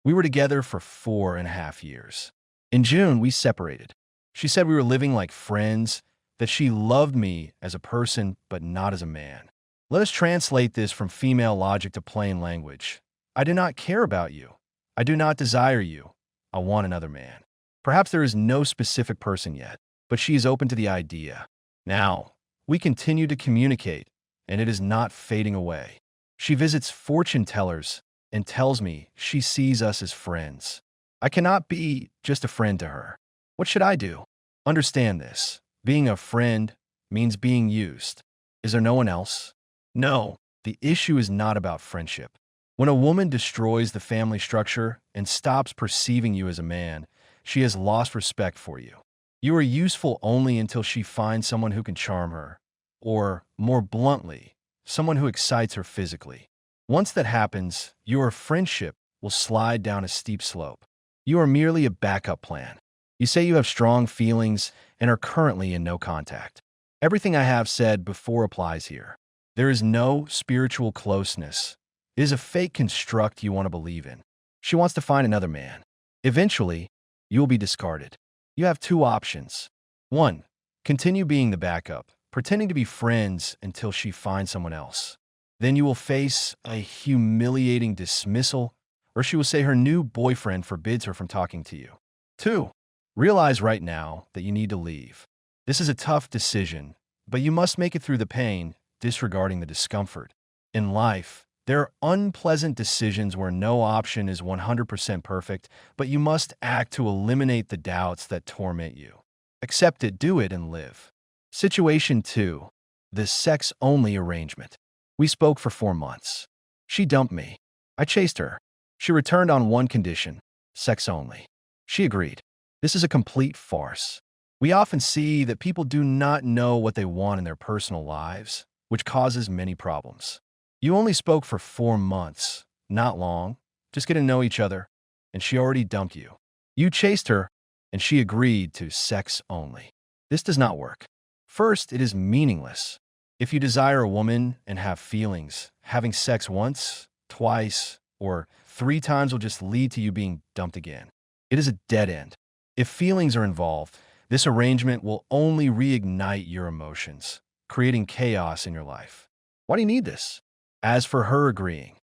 We were together for 4.5 years. In June, we separated. She said we were living like friends, that she loved me as a person, but not as a man. Let us translate this from female logic to plain language. I do not care about you. I do not desire you. I want another man. Perhaps there is no specific person yet, but she is open to the idea. Now, we continue to communicate, and it is not fading away. She visits fortune tellers and tells me she sees us as friends. I cannot be just a friend to her. What should I do? Understand this. Being a friend means being used. Is there no one else? No, the issue is not about friendship. When a woman destroys the family structure and stops perceiving you as a man, she has lost respect for you. You are useful only until she finds someone who can charm her, or, more bluntly, someone who excites her physically. Once that happens, your friendship will slide down a steep slope. You are merely a backup plan. You say you have strong feelings and are currently in no contact. Everything I have said before applies here. There is no spiritual closeness. It is a fake construct you want to believe in. She wants to find another man. Eventually, you will be discarded. You have two options. 1. Continue being the backup, pretending to be friends until she finds someone else. Then you will face a humiliating dismissal, or she will say her new boyfriend forbids her from talking to you. 2. Realize right now that you need to leave. This is a tough decision, but you must make it through the pain, disregarding the discomfort. In life, there are unpleasant decisions where no option is 100% perfect, but you must act to eliminate the doubts that torment you. Accept it, do it, and live. Situation 2. The sex-only arrangement. We spoke for 4 months. She dumped me. I chased her. She returned on one condition: sex only. She agreed. This is a complete farce. We often see that people do not know what they want in their personal lives, which causes many problems. You only spoke for 4 months, not long, just getting to know each other, and she already dumped you. You chased her, and she agreed to sex only. This does not work. First, it is meaningless. If you desire a woman and have feelings, having sex once, twice, or 3 times will just lead to you being dumped again. It is a dead end. If feelings are involved, this arrangement will only reignite your emotions, creating chaos in your life. Why do you need this? As for her agreeing,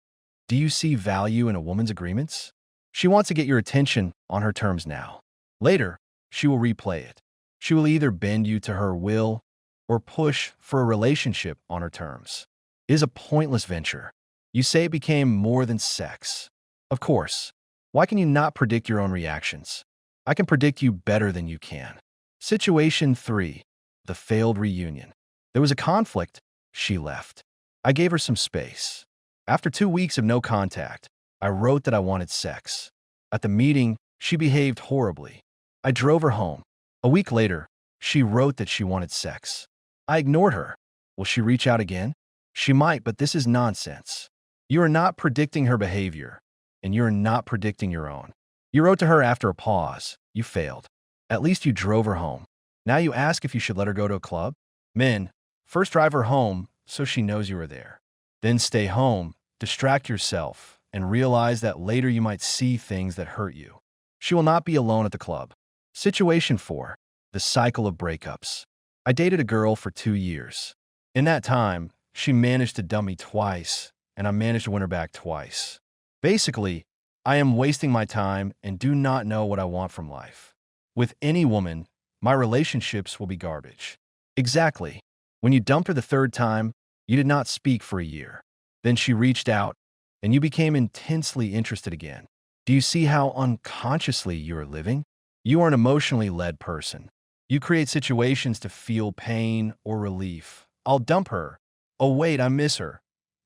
do you see value in a woman's agreements? She wants to get your attention on her terms now. Later, she will replay it. She will either bend you to her will or push for a relationship on her terms. It is a pointless venture. You say it became more than sex. Of course. Why can you not predict your own reactions? I can predict you better than you can. Situation 3. The failed reunion. There was a conflict. She left. I gave her some space. After 2 weeks of no contact, I wrote that I wanted sex. At the meeting, she behaved horribly. I drove her home. A week later, she wrote that she wanted sex. I ignored her. Will she reach out again? She might, but this is nonsense. You are not predicting her behavior, and you are not predicting your own. You wrote to her after a pause. You failed. At least you drove her home. Now you ask if you should let her go to a club? Men, first drive her home so she knows you are there. Then stay home, distract yourself, and realize that later you might see things that hurt you. She will not be alone at the club. Situation 4. The cycle of breakups. I dated a girl for 2 years. In that time, she managed to dump me twice, and I managed to win her back twice. Basically, I am wasting my time and do not know what I want from life. With any woman, my relationships will be garbage. Exactly. When you dumped her the 3rd time, you did not speak for a year. Then she reached out, and you became intensely interested again. Do you see how unconsciously you are living? You are an emotionally led person. You create situations to feel pain or relief. I'll dump her. Oh wait, I miss her.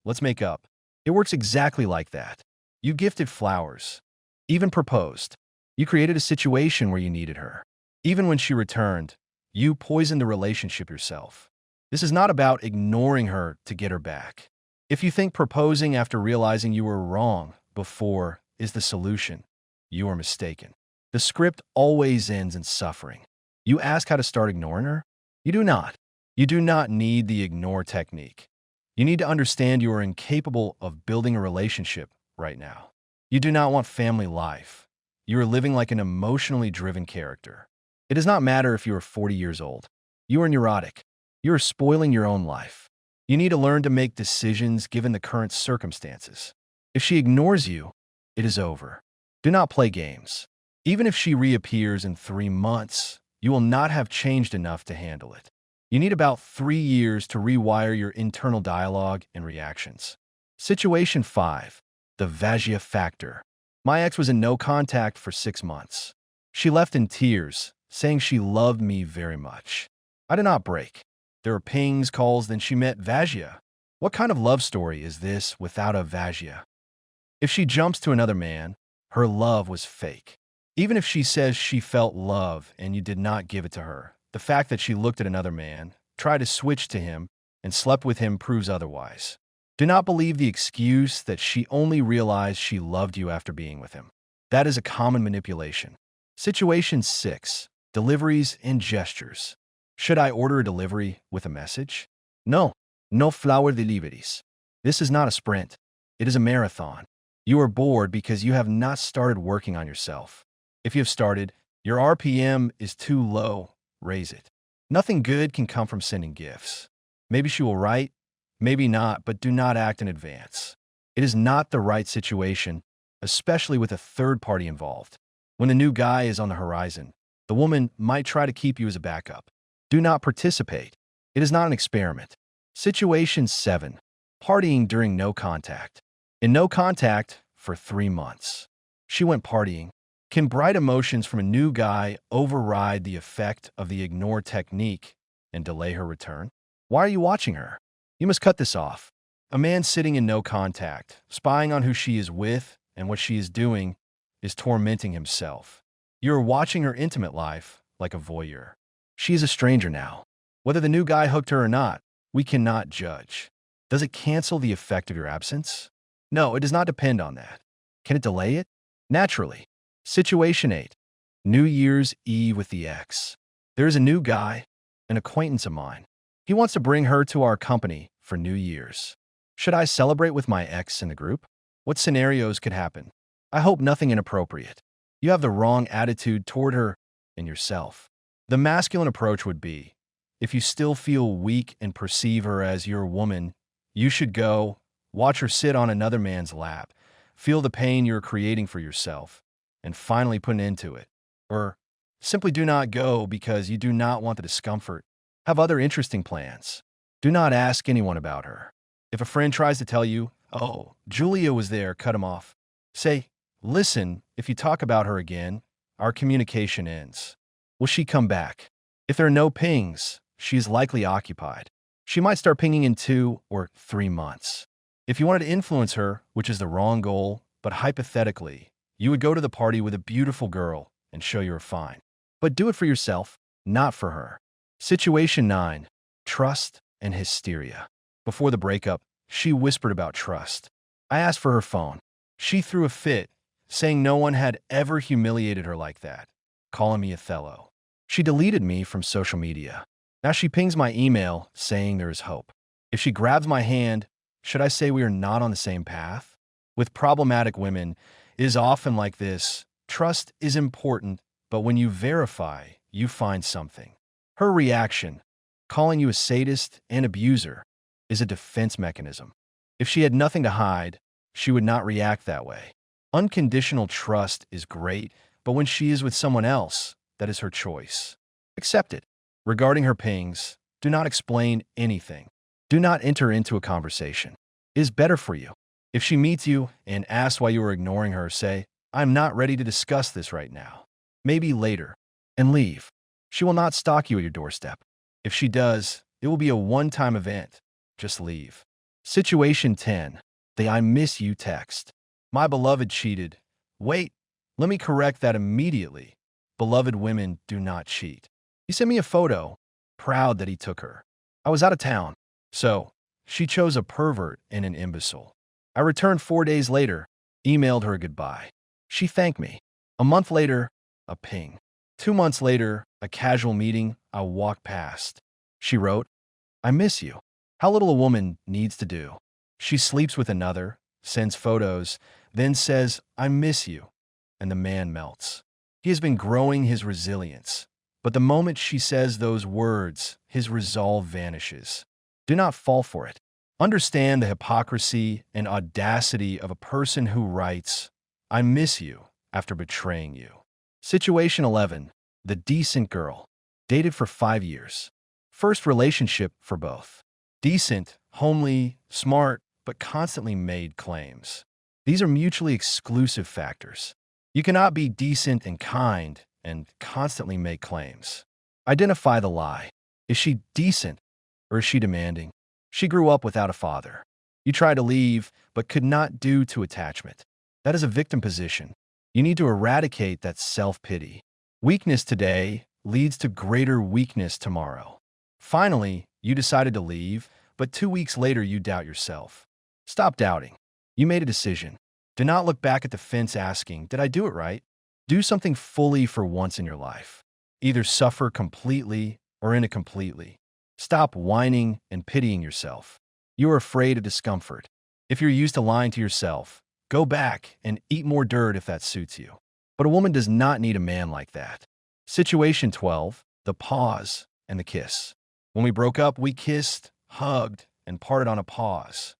Let's make up. It works exactly like that. You gifted flowers. Even proposed. You created a situation where you needed her. Even when she returned, you poisoned the relationship yourself. This is not about ignoring her to get her back. If you think proposing after realizing you were wrong before is the solution, you are mistaken. The script always ends in suffering. You ask how to start ignoring her? You do not. You do not need the ignore technique. You need to understand you are incapable of building a relationship right now. You do not want family life. You are living like an emotionally driven character. It does not matter if you are 40 years old. You are neurotic. You are spoiling your own life. You need to learn to make decisions given the current circumstances. If she ignores you, it is over. Do not play games. Even if she reappears in 3 months, you will not have changed enough to handle it. You need about 3 years to rewire your internal dialogue and reactions. Situation 5. The Vajia Factor. My ex was in no contact for 6 months. She left in tears, saying she loved me very much. I did not break. There were pings, calls, then she met Vajia. What kind of love story is this without a Vajia? If she jumps to another man, her love was fake. Even if she says she felt love and you did not give it to her, the fact that she looked at another man, tried to switch to him, and slept with him proves otherwise. Do not believe the excuse that she only realized she loved you after being with him. That is a common manipulation. Situation 6. Deliveries and gestures. Should I order a delivery with a message? No. No flower deliveries. This is not a sprint. It is a marathon. You are bored because you have not started working on yourself. If you have started, your RPM is too low. Raise it. Nothing good can come from sending gifts. Maybe she will write, maybe not, but do not act in advance. It is not the right situation, especially with a third party involved. When the new guy is on the horizon, the woman might try to keep you as a backup. Do not participate. It is not an experiment. Situation 7. Partying during no contact. In no contact for 3 months. She went partying. Can bright emotions from a new guy override the effect of the ignore technique and delay her return? Why are you watching her? You must cut this off. A man sitting in no contact, spying on who she is with and what she is doing, is tormenting himself. You are watching her intimate life like a voyeur. She is a stranger now. Whether the new guy hooked her or not, we cannot judge. Does it cancel the effect of your absence? No, it does not depend on that. Can it delay it? Naturally. Situation 8. New Year's Eve with the ex. There is a new guy, an acquaintance of mine. He wants to bring her to our company for New Year's. Should I celebrate with my ex in the group? What scenarios could happen? I hope nothing inappropriate. You have the wrong attitude toward her and yourself. The masculine approach would be, if you still feel weak and perceive her as your woman, you should go, watch her sit on another man's lap, feel the pain you're creating for yourself, and finally put an end to it. Or simply do not go because you do not want the discomfort. Have other interesting plans. Do not ask anyone about her. If a friend tries to tell you, oh, Julia was there, cut him off. Say, listen, if you talk about her again, our communication ends. Will she come back? If there are no pings, she is likely occupied. She might start pinging in 2 or 3 months. If you wanted to influence her, which is the wrong goal, but hypothetically, you would go to the party with a beautiful girl and show you are fine. But do it for yourself, not for her. Situation 9. Trust and hysteria. Before the breakup, she whispered about trust. I asked for her phone. She threw a fit, saying no one had ever humiliated her like that, calling me Othello. She deleted me from social media. Now she pings my email saying there is hope. If she grabs my hand, should I say we are not on the same path? With problematic women, it is often like this. Trust is important, but when you verify, you find something. Her reaction, calling you a sadist and abuser, is a defense mechanism. If she had nothing to hide, she would not react that way. Unconditional trust is great, but when she is with someone else, that is her choice. Accept it. Regarding her pings, do not explain anything. Do not enter into a conversation. It is better for you. If she meets you and asks why you are ignoring her, say, I'm not ready to discuss this right now. Maybe later. And leave. She will not stalk you at your doorstep. If she does, it will be a one-time event. Just leave. Situation 10. The I miss you text. My beloved cheated. Wait, let me correct that immediately. Beloved women do not cheat. He sent me a photo, proud that he took her. I was out of town, so she chose a pervert and an imbecile. I returned 4 days later, emailed her goodbye. She thanked me. A month later, a ping. 2 months later, a casual meeting, I walked past. She wrote, I miss you. How little a woman needs to do. She sleeps with another, sends photos, then says, "I miss you," and the man melts. He has been growing his resilience. But the moment she says those words, his resolve vanishes. Do not fall for it. Understand the hypocrisy and audacity of a person who writes, "I miss you," after betraying you. Situation 11. The decent girl. Dated for 5 years. First relationship for both. Decent, homely, smart, but constantly made claims. These are mutually exclusive factors. You cannot be decent and kind and constantly make claims. Identify the lie. Is she decent or is she demanding? She grew up without a father. You tried to leave, but could not due to attachment. That is a victim position. You need to eradicate that self-pity. Weakness today leads to greater weakness tomorrow. Finally, you decided to leave, but 2 weeks later you doubt yourself. Stop doubting. You made a decision. Do not look back at the fence asking, "Did I do it right?" Do something fully for once in your life. Either suffer completely or incompletely. Stop whining and pitying yourself. You are afraid of discomfort. If you're used to lying to yourself, go back and eat more dirt if that suits you. But a woman does not need a man like that. Situation 12. The pause and the kiss. When we broke up, we kissed, hugged, and parted on a pause.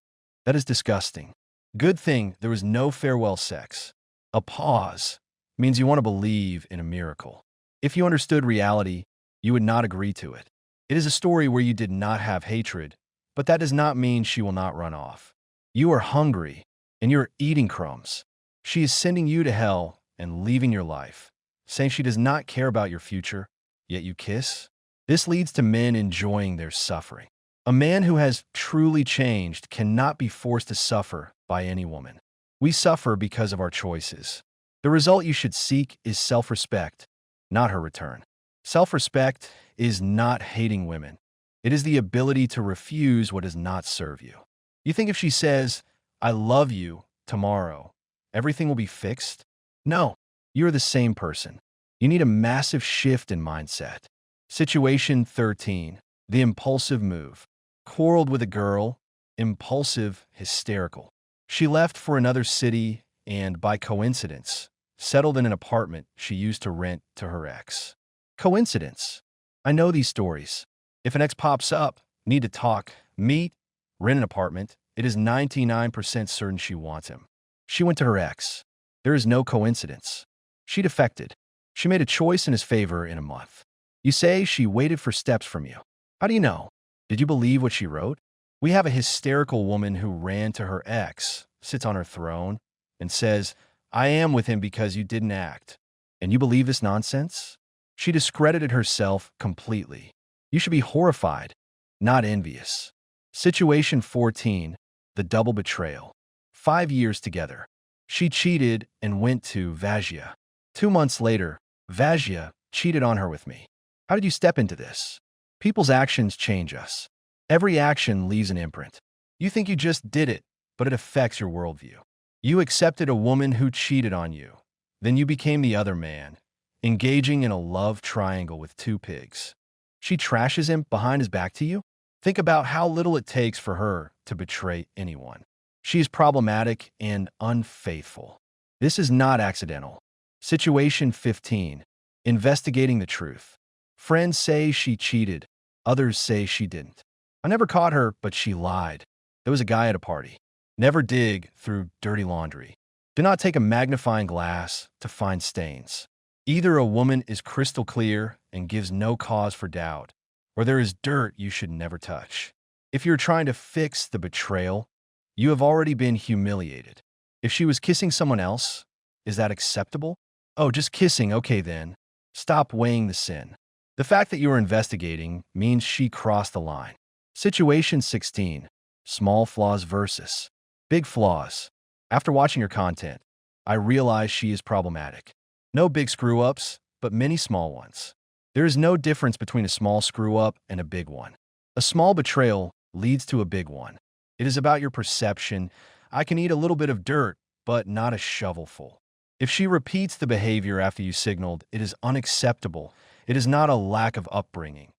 That is disgusting. Good thing there was no farewell sex. A pause means you want to believe in a miracle. If you understood reality, you would not agree to it. It is a story where you did not have hatred, but that does not mean she will not run off. You are hungry, and you're eating crumbs. She is sending you to hell and leaving your life, saying she does not care about your future, yet you kiss? This leads to men enjoying their suffering. A man who has truly changed cannot be forced to suffer by any woman. We suffer because of our choices. The result you should seek is self-respect, not her return. Self-respect is not hating women. It is the ability to refuse what does not serve you. You think if she says, "I love you," tomorrow, everything will be fixed? No, you are the same person. You need a massive shift in mindset. Situation 13. The impulsive move. Quarreled with a girl, impulsive, hysterical. She left for another city and, by coincidence, settled in an apartment she used to rent to her ex. Coincidence. I know these stories. If an ex pops up, need to talk, meet, rent an apartment, it is 99% certain she wants him. She went to her ex. There is no coincidence. She defected. She made a choice in his favor in a month. You say she waited for steps from you. How do you know? Did you believe what she wrote? We have a hysterical woman who ran to her ex, sits on her throne, and says, "I am with him because you didn't act." And you believe this nonsense? She discredited herself completely. You should be horrified, not envious. Situation 14. The double betrayal. 5 years together. She cheated and went to Vajia. 2 months later, Vajia cheated on her with me. How did you step into this? People's actions change us. Every action leaves an imprint. You think you just did it, but it affects your worldview. You accepted a woman who cheated on you. Then you became the other man, engaging in a love triangle with 2 pigs. She trashes him behind his back to you? Think about how little it takes for her to betray anyone. She is problematic and unfaithful. This is not accidental. Situation 15. Investigating the truth. Friends say she cheated. Others say she didn't. I never caught her, but she lied. There was a guy at a party. Never dig through dirty laundry. Do not take a magnifying glass to find stains. Either a woman is crystal clear and gives no cause for doubt, or there is dirt you should never touch. If you're trying to fix the betrayal, you have already been humiliated. If she was kissing someone else, is that acceptable? Oh, just kissing, okay then. Stop weighing the sin. The fact that you are investigating means she crossed the line. Situation 16. Small flaws versus big flaws. After watching her content, I realize she is problematic. No big screw-ups, but many small ones. There is no difference between a small screw-up and a big one. A small betrayal leads to a big one. It is about your perception. I can eat a little bit of dirt, but not a shovelful. If she repeats the behavior after you signaled, it is unacceptable. It is not a lack of upbringing.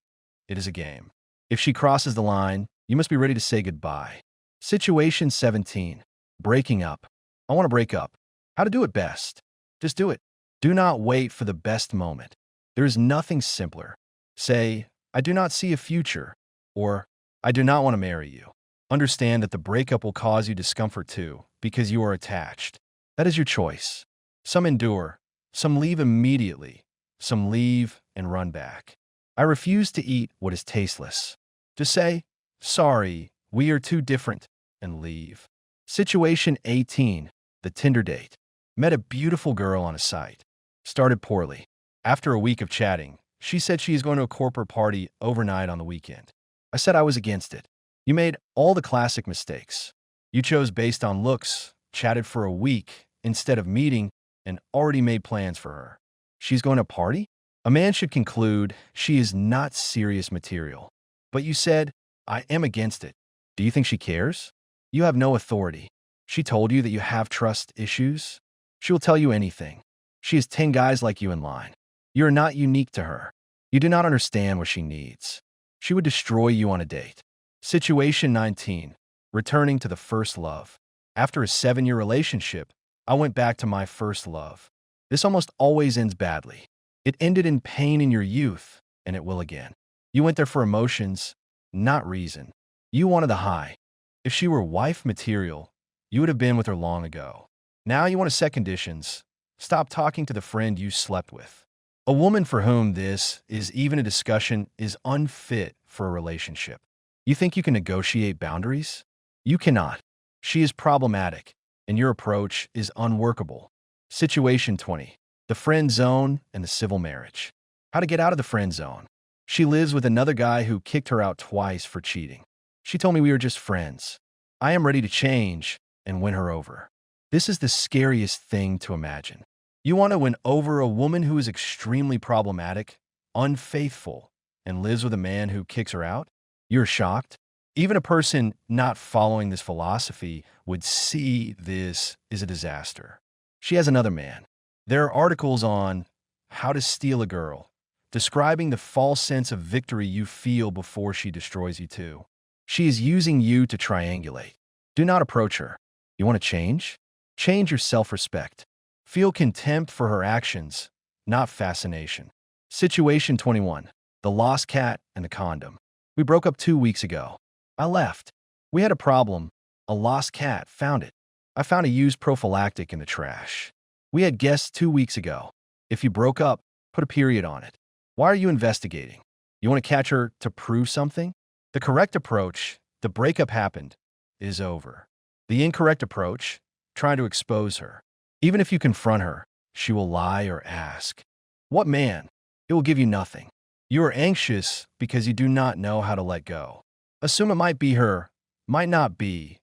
It is a game. If she crosses the line, you must be ready to say goodbye. Situation 17. Breaking up. I want to break up. How to do it best? Just do it. Do not wait for the best moment. There is nothing simpler. Say, I do not see a future, or I do not want to marry you. Understand that the breakup will cause you discomfort too, because you are attached. That is your choice. Some endure, some leave immediately, some leave and run back. I refuse to eat what is tasteless. Just say, sorry, we are too different, and leave. Situation 18, the Tinder date. Met a beautiful girl on a site. Started poorly. After a week of chatting, she said she is going to a corporate party overnight on the weekend. I said I was against it. You made all the classic mistakes. You chose based on looks, chatted for a week instead of meeting, and already made plans for her. She's going to a party? A man should conclude she is not serious material. But you said, I am against it. Do you think she cares? You have no authority. She told you that you have trust issues. She will tell you anything. She has 10 guys like you in line. You are not unique to her. You do not understand what she needs. She would destroy you on a date. Situation 19. Returning to the first love. After a 7-year relationship, I went back to my first love. This almost always ends badly. It ended in pain in your youth, and it will again. You went there for emotions, not reason. You wanted the high. If she were wife material, you would have been with her long ago. Now you want to set conditions. Stop talking to the friend you slept with. A woman for whom this is even a discussion is unfit for a relationship. You think you can negotiate boundaries? You cannot. She is problematic, and your approach is unworkable. Situation 20. The friend zone and the civil marriage. How to get out of the friend zone. She lives with another guy who kicked her out twice for cheating. She told me we were just friends. I am ready to change and win her over. This is the scariest thing to imagine. You want to win over a woman who is extremely problematic, unfaithful, and lives with a man who kicks her out? You're shocked? Even a person not following this philosophy would see this as a disaster. She has another man. There are articles on how to steal a girl, describing the false sense of victory you feel before she destroys you too. She is using you to triangulate. Do not approach her. You want to change? Change your self-respect. Feel contempt for her actions, not fascination. Situation 21. The lost cat and the condom. We broke up 2 weeks ago. I left. We had a problem. A lost cat found it. I found a used prophylactic in the trash. We had guests 2 weeks ago. If you broke up, put a period on it. Why are you investigating? You want to catch her to prove something? The correct approach, the breakup happened, is over. The incorrect approach, try to expose her. Even if you confront her, she will lie or ask. What man? It will give you nothing. You are anxious because you do not know how to let go. Assume it might be her, might not be,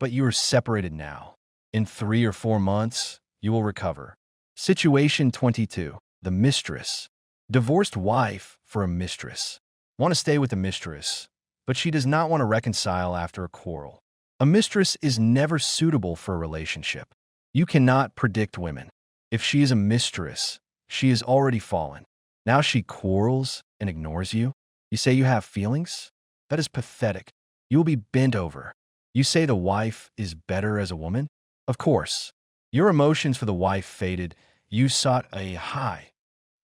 but you are separated now. In 3 or 4 months, you will recover. Situation 22. The mistress. Divorced wife for a mistress. Want to stay with the mistress, but she does not want to reconcile after a quarrel. A mistress is never suitable for a relationship. You cannot predict women. If she is a mistress, she is already fallen. Now she quarrels and ignores you. You say you have feelings? That is pathetic. You will be bent over. You say the wife is better as a woman? Of course. Your emotions for the wife faded. You sought a high,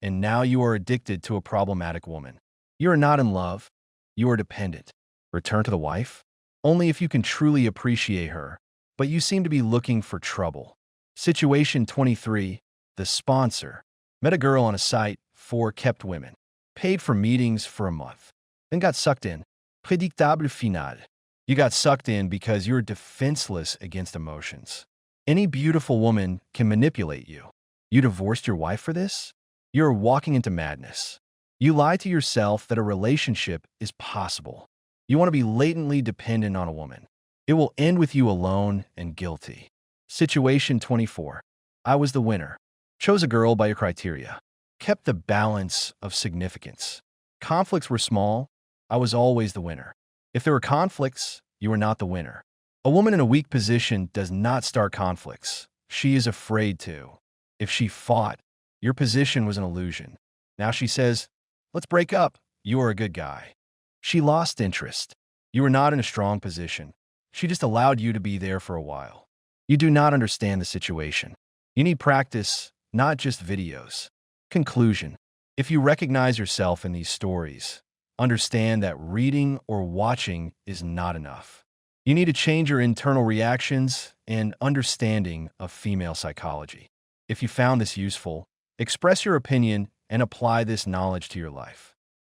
and now you are addicted to a problematic woman. You are not in love. You are dependent. Return to the wife? Only if you can truly appreciate her, but you seem to be looking for trouble. Situation 23. The sponsor. Met a girl on a site for kept women. Paid for meetings for a month. Then got sucked in. Prédictable final. You got sucked in because you're defenseless against emotions. Any beautiful woman can manipulate you. You divorced your wife for this? You're walking into madness. You lie to yourself that a relationship is possible. You want to be latently dependent on a woman. It will end with you alone and guilty. Situation 24. I was the winner. Chose a girl by your criteria. Kept the balance of significance. Conflicts were small. I was always the winner. If there were conflicts, you were not the winner. A woman in a weak position does not start conflicts. She is afraid to. If she fought, your position was an illusion. Now she says, let's break up. You are a good guy. She lost interest. You were not in a strong position. She just allowed you to be there for a while. You do not understand the situation. You need practice, not just videos. Conclusion. If you recognize yourself in these stories, understand that reading or watching is not enough. You need to change your internal reactions and understanding of female psychology. If you found this useful, express your opinion and apply this knowledge to your life.